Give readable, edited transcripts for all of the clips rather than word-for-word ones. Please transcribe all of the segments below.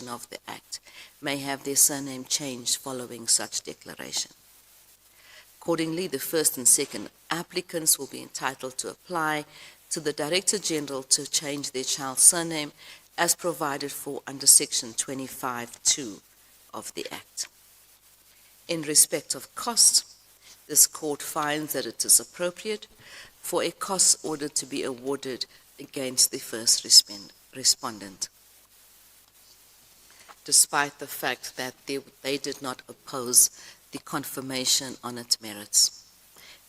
of the Act may have their surname changed following such declaration. Accordingly, the first and second applicants will be entitled to apply to the Director General to change their child's surname as provided for under Section 25(2) of the Act. In respect of cost, this court finds that it is appropriate for a cost order to be awarded against the first respondent, despite the fact that they did not oppose the confirmation on its merits.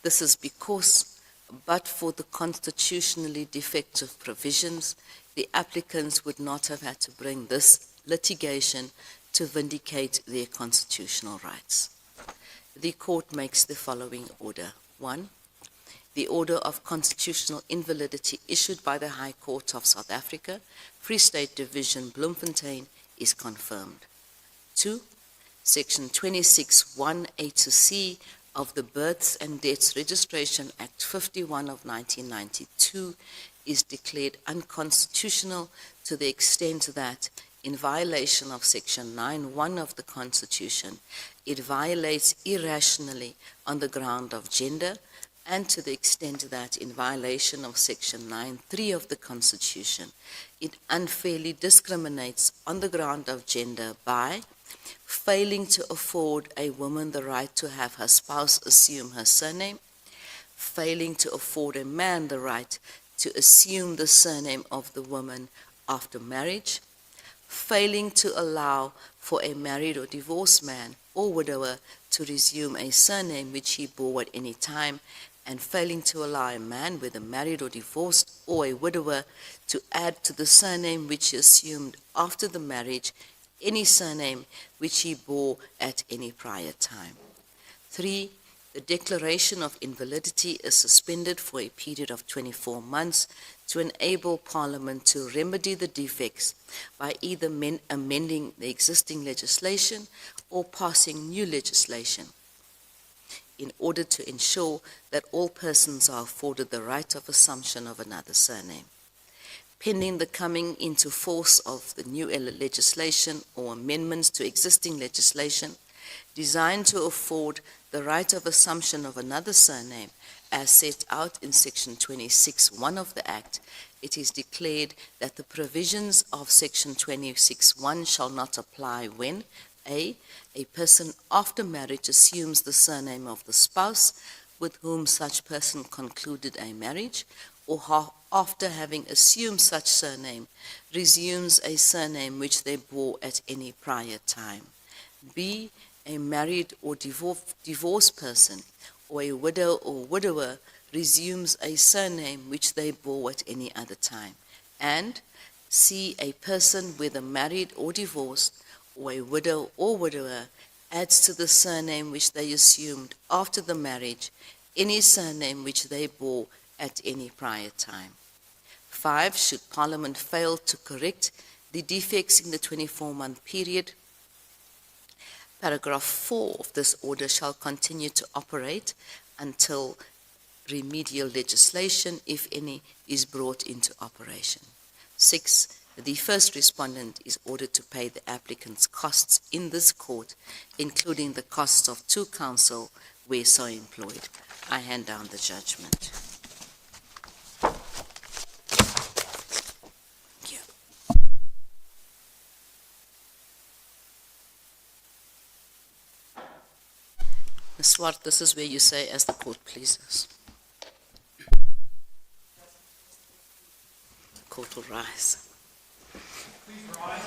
This is because, but for the constitutionally defective provisions, the applicants would not have had to bring this litigation to vindicate their constitutional rights. The court makes the following order. 1. The order of constitutional invalidity issued by the High Court of South Africa, Free State Division, Bloemfontein, is confirmed. 2. Section 26(1)(a) to C of the Births and Deaths Registration Act 51 of 1992 is declared unconstitutional to the extent that, in violation of Section 9(1) of the Constitution, it violates irrationally on the ground of gender, and to the extent that, in violation of Section 9(3) of the Constitution, it unfairly discriminates on the ground of gender by failing to afford a woman the right to have her spouse assume her surname, failing to afford a man the right to assume the surname of the woman after marriage, failing to allow for a married or divorced man or widower to resume a surname which he bore at any time, and failing to allow a man, whether married or divorced, or a widower, to add to the surname which he assumed after the marriage any surname which he bore at any prior time. 3. The declaration of invalidity is suspended for a period of 24 months to enable Parliament to remedy the defects by either amending the existing legislation or passing new legislation, in order to ensure that all persons are afforded the right of assumption of another surname. Pending the coming into force of the new legislation or amendments to existing legislation designed to afford the right of assumption of another surname as set out in Section 26(1) of the Act, it is declared that the provisions of Section 26(1) shall not apply when a person after marriage assumes the surname of the spouse with whom such person concluded a marriage, or after having assumed such surname, resumes a surname which they bore at any prior time. B. A married or divorced person, or a widow or widower, resumes a surname which they bore at any other time. And C. A person, whether married or divorced, or a widow or widower, adds to the surname which they assumed after the marriage any surname which they bore at any prior time. 5. Should Parliament fail to correct the defects in the 24-month period, Paragraph 4 of this order shall continue to operate until remedial legislation, if any, is brought into operation. 6. The first respondent is ordered to pay the applicant's costs in this court, including the costs of 2 counsel where so employed. I hand down the judgment. Thank you. Ms. Swart, this is where you say, as the court pleases. The court will rise. Please rise.